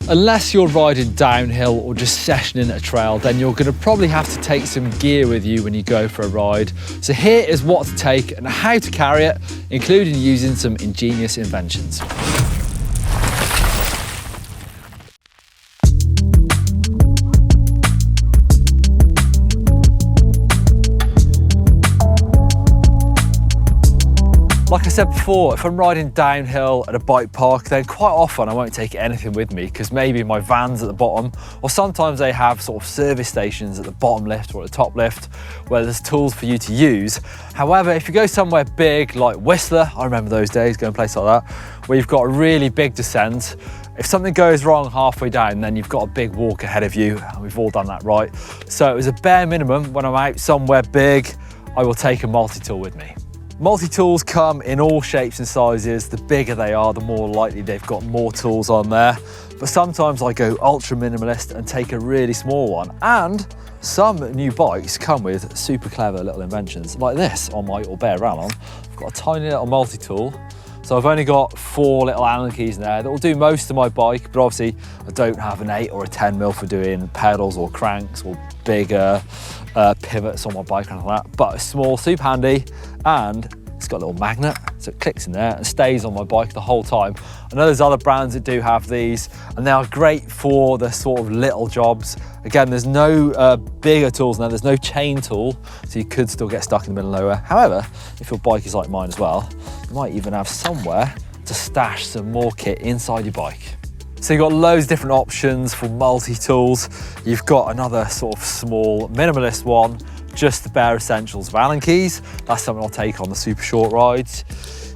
Unless you're riding downhill or just sessioning a trail, then you're going to probably have to take some gear with you when you go for a ride. So here is what to take and how to carry it, including using some ingenious inventions. Like I said before, if I'm riding downhill at a bike park, then quite often I won't take anything with me because maybe my van's at the bottom, or sometimes they have sort of service stations at the bottom lift or at the top lift where there's tools for you to use. However, if you go somewhere big like Whistler, I remember those days going places like that, where you've got a really big descent, if something goes wrong halfway down, then you've got a big walk ahead of you, and we've all done that, right? So it was a bare minimum when I'm out somewhere big, I will take a multi-tool with me. Multi-tools come in all shapes and sizes. The bigger they are, the more likely they've got more tools on there. But sometimes I go ultra minimalist and take a really small one. And some new bikes come with super clever little inventions like this on my Orbea Rallon. I've got a tiny little multi-tool. So I've only got 4 little Allen keys in there that will do most of my bike, but obviously I don't have an 8 or a 10mm for doing pedals or cranks or bigger pivots on my bike or anything like that. But it's small, super handy, and it's got a little magnet, so it clicks in there and stays on my bike the whole time. I know there's other brands that do have these, and they are great for the sort of little jobs. Again, there's no bigger tools now, there's no chain tool, so you could still get stuck in the middle of nowhere. However, if your bike is like mine as well, you might even have somewhere to stash some more kit inside your bike. So you've got loads of different options for multi-tools. You've got another sort of small minimalist one, just the bare essentials of Allen keys. That's something I'll take on the super short rides.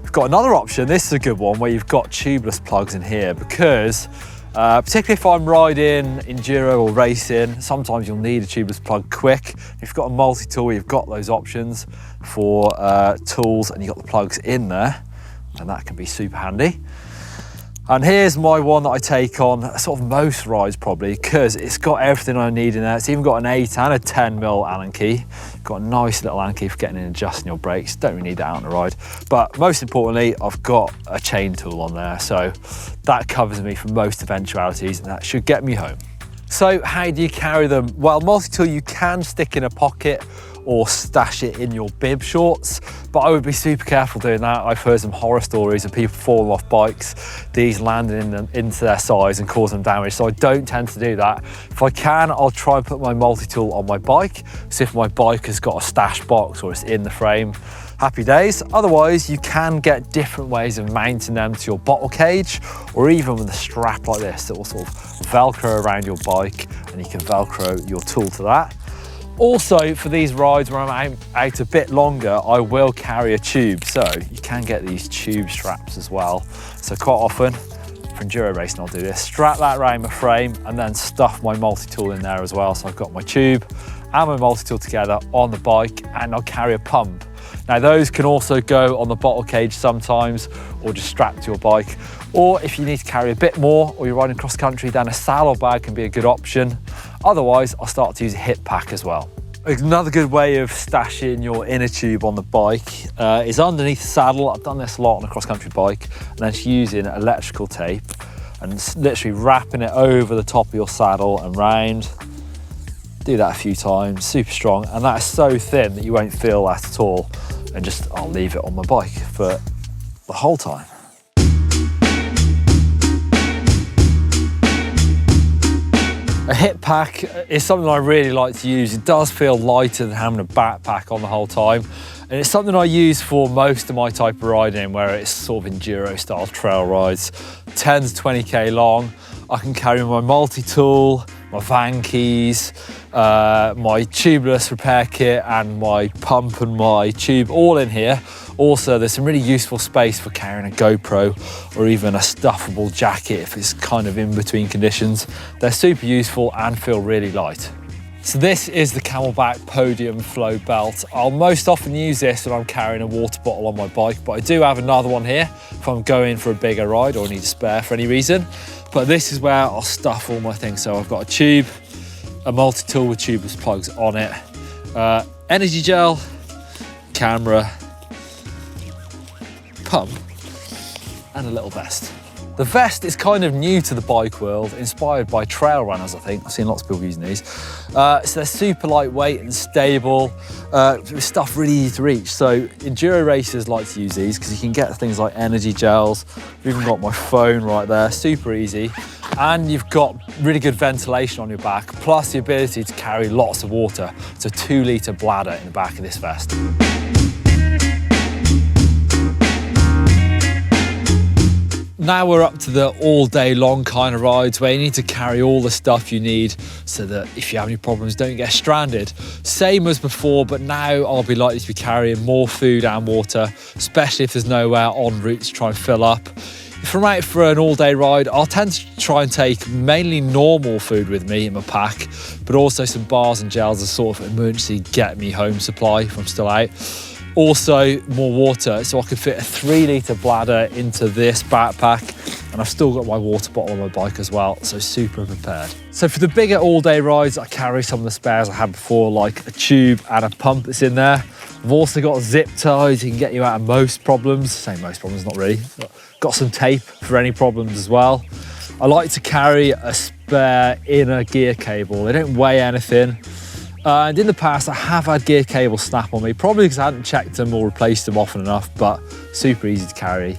You've got another option, this is a good one, where you've got tubeless plugs in here because particularly if I'm riding enduro or racing, sometimes you'll need a tubeless plug quick. If you've got a multi-tool, you've got those options for tools and you've got the plugs in there, and that can be super handy. And here's my one that I take on sort of most rides probably, because it's got everything I need in there. It's even got an 8 and a 10mm Allen key. Got a nice little Allen key for getting in and adjusting your brakes. Don't really need that out on a ride. But most importantly, I've got a chain tool on there. So that covers me for most eventualities, and that should get me home. So how do you carry them? Well, multi-tool you can stick in a pocket or stash it in your bib shorts, but I would be super careful doing that. I've heard some horror stories of people falling off bikes, these landing into their sides and causing damage, so I don't tend to do that. If I can, I'll try and put my multi-tool on my bike, so if my bike has got a stash box or it's in the frame, happy days. Otherwise, you can get different ways of mounting them to your bottle cage, or even with a strap like this that will sort of Velcro around your bike, and you can Velcro your tool to that. Also, for these rides where I'm out a bit longer, I will carry a tube. So you can get these tube straps as well. So quite often, for enduro racing, I'll do this. Strap that around my frame and then stuff my multi-tool in there as well. So I've got my tube and my multi-tool together on the bike, and I'll carry a pump. Now those can also go on the bottle cage sometimes, or just strapped to your bike. Or if you need to carry a bit more, or you're riding cross country, then a saddlebag can be a good option. Otherwise, I'll start to use a hip pack as well. Another good way of stashing your inner tube on the bike is underneath the saddle. I've done this a lot on a cross country bike, and then just using electrical tape and literally wrapping it over the top of your saddle and round. Do that a few times, super strong, and that is so thin that you won't feel that at all. And just, I'll leave it on my bike for the whole time. A hip pack is something I really like to use. It does feel lighter than having a backpack on the whole time. And it's something I use for most of my type of riding, where it's sort of enduro style trail rides, 10 to 20k long. I can carry my multi-tool, my van keys, my tubeless repair kit, and my pump and my tube all in here. Also, there's some really useful space for carrying a GoPro or even a stuffable jacket if it's kind of in between conditions. They're super useful and feel really light. So this is the Camelbak Podium Flow Belt. I'll most often use this when I'm carrying a water bottle on my bike, but I do have another one here if I'm going for a bigger ride or need a spare for any reason. But this is where I'll stuff all my things. So I've got a tube, a multi-tool with tubeless plugs on it, energy gel, camera, pump, and a little vest. The vest is kind of new to the bike world, inspired by trail runners, I think. I've seen lots of people using these. So they're super lightweight and stable, stuff really easy to reach. So enduro racers like to use these because you can get things like energy gels. I've even got my phone right there, super easy. And you've got really good ventilation on your back, plus the ability to carry lots of water. It's a 2-litre bladder in the back of this vest. Now we're up to the all day long kind of rides where you need to carry all the stuff you need so that if you have any problems, don't get stranded. Same as before, but now I'll be likely to be carrying more food and water, especially if there's nowhere en route to try and fill up. If I'm out for an all day ride, I'll tend to try and take mainly normal food with me in my pack, but also some bars and gels as sort of emergency get me home supply if I'm still out. Also more water, so I can fit a 3-litre bladder into this backpack, and I've still got my water bottle on my bike as well, so super prepared. So for the bigger all-day rides, I carry some of the spares I had before, like a tube and a pump that's in there. I've also got zip ties, you can get you out of most problems. Say most problems, not really. Got some tape for any problems as well. I like to carry a spare inner gear cable. They don't weigh anything. And in the past, I have had gear cables snap on me, probably because I hadn't checked them or replaced them often enough, but super easy to carry.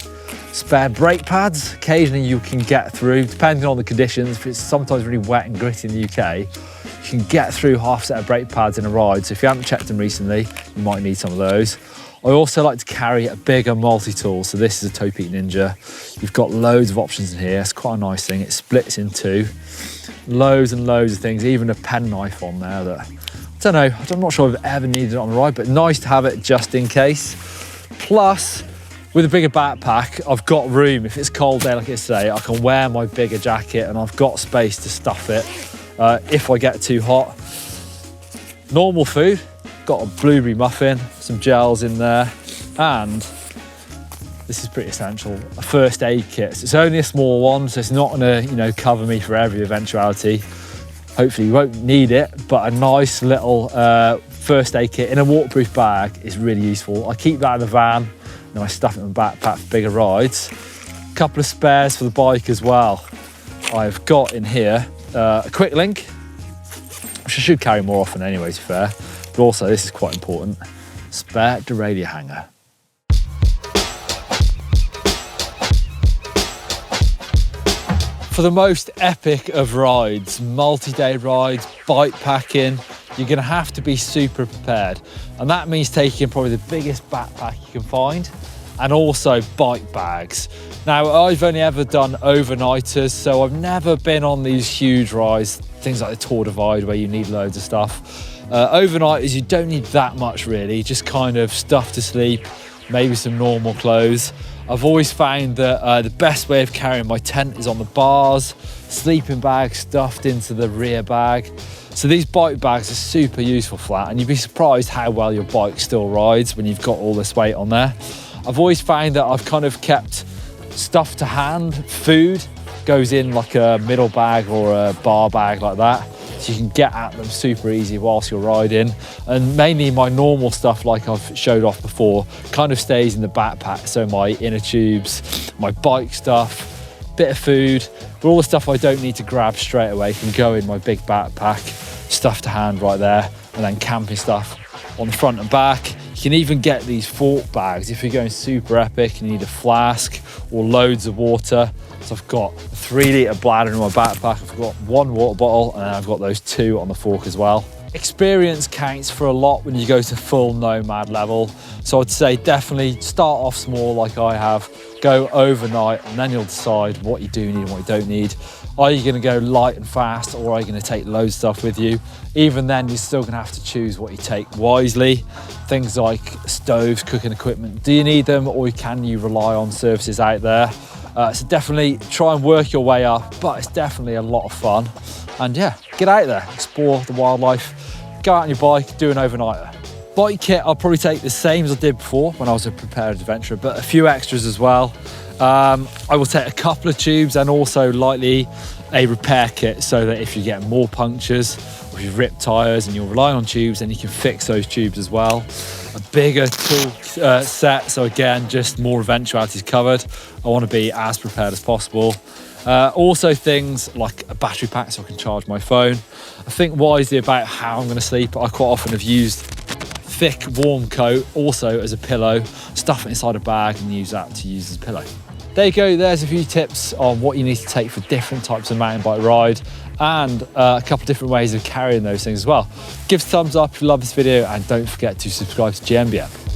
Spare brake pads, occasionally you can get through, depending on the conditions. If it's sometimes really wet and gritty in the UK, you can get through half a set of brake pads in a ride. So if you haven't checked them recently, you might need some of those. I also like to carry a bigger multi-tool. So this is a Toe Peak Ninja. You've got loads of options in here. It's quite a nice thing. It splits in two. Loads and loads of things, even a pen knife on there that, I don't know, I'm not sure I've ever needed it on the ride, but nice to have it just in case. Plus, with a bigger backpack, I've got room. If it's a cold day like it's today, I can wear my bigger jacket and I've got space to stuff it if I get too hot. Normal food, got a blueberry muffin, some gels in there, and this is pretty essential, a first aid kit. It's only a small one, so it's not gonna, cover me for every eventuality. Hopefully you won't need it, but a nice little first aid kit in a waterproof bag is really useful. I keep that in the van, then I stuff it in my backpack for bigger rides. A couple of spares for the bike as well. I've got in here a quick link, which I should carry more often anyway, to be fair, but also this is quite important, spare derailleur hanger. For the most epic of rides, multi-day rides, bike packing, you're gonna have to be super prepared. And that means taking probably the biggest backpack you can find, and also bike bags. Now, I've only ever done overnighters, so I've never been on these huge rides, things like the Tour Divide where you need loads of stuff. Overnighters, you don't need that much really, just kind of stuff to sleep, maybe some normal clothes. I've always found that the best way of carrying my tent is on the bars, sleeping bag stuffed into the rear bag. So these bike bags are super useful for that, and you'd be surprised how well your bike still rides when you've got all this weight on there. I've always found that I've kind of kept stuff to hand, food goes in like a middle bag or a bar bag like that, so you can get at them super easy whilst you're riding. And mainly my normal stuff, like I've showed off before, kind of stays in the backpack. So my inner tubes, my bike stuff, bit of food, but all the stuff I don't need to grab straight away can go in my big backpack, stuff to hand right there, and then camping stuff on the front and back. You can even get these fork bags if you're going super epic and you need a flask or loads of water. So I've got a 3-litre bladder in my backpack, I've got one water bottle, and I've got those 2 on the fork as well. Experience counts for a lot when you go to full nomad level. So I'd say definitely start off small like I have, go overnight, and then you'll decide what you do need and what you don't need. Are you gonna go light and fast, or are you gonna take loads of stuff with you? Even then, you're still gonna have to choose what you take wisely. Things like stoves, cooking equipment, do you need them, or can you rely on services out there? So definitely try and work your way up, but it's definitely a lot of fun. And yeah, get out there, explore the wildlife, go out on your bike, do an overnighter. Bike kit, I'll probably take the same as I did before when I was a prepared adventurer, but a few extras as well. I will take a couple of tubes and also lightly a repair kit so that if you get more punctures or if you've ripped tyres and you're relying on tubes, then you can fix those tubes as well. A bigger tool set, so again, just more eventualities covered. I want to be as prepared as possible. Also things like a battery pack so I can charge my phone. I think wisely about how I'm going to sleep. I quite often have used thick warm coat also as a pillow, stuff it inside a bag and use that to use as a pillow. There you go, there's a few tips on what you need to take for different types of mountain bike ride and a couple different ways of carrying those things as well. Give us a thumbs up if you love this video and don't forget to subscribe to GMBN.